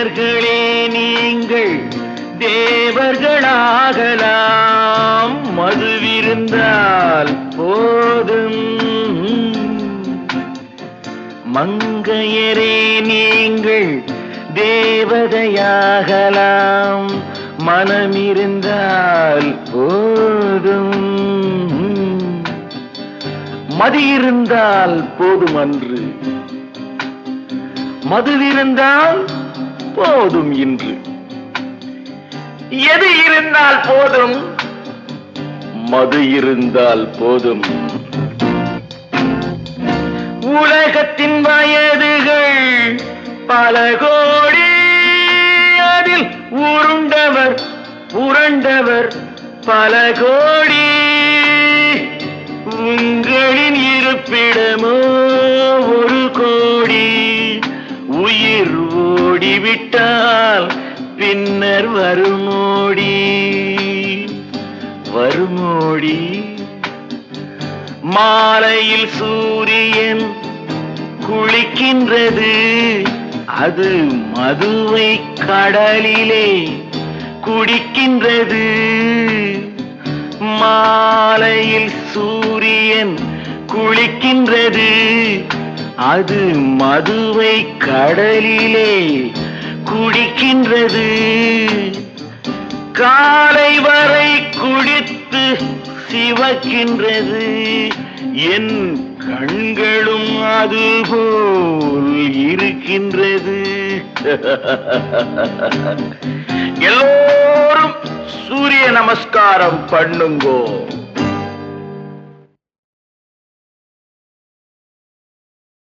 மனிதர்களே நீங்கள் தேவர்களாகலாம், மதுவிருந்தால் போதும். மங்கையரே நீங்கள் தேவதையாகலாம், மனமிருந்தால் போதும். மது இருந்தால் போதும் அன்று, மதுவிருந்தால் போதும் இன்று. எது இருந்தால் போதும்? மது இருந்தால் போதும். உலகத்தின் வயதுகள் பல கோடி, அதில் உருண்டவர் புரண்டவர் பல கோடி. உங்களின் இருப்பிடமோ ஒரு கோடி. உயிர் ஓடிவிட்டால் பின்னர் வருமோடி, வருமோடி. மாலையில் சூரியன் குளிக்கின்றது, அது மதுவை கடலிலே குடிக்கின்றது. மாலையில் சூரியன் குளிக்கின்றது, அது மதுவை கடலிலே குடிக்கின்றது. காலை வரை குடித்து சிவக்கின்றது, என் கண்களும் அதுபோல் இருக்கின்றது. எல்லோரும் சூரிய நமஸ்காரம் பண்ணுங்கோ.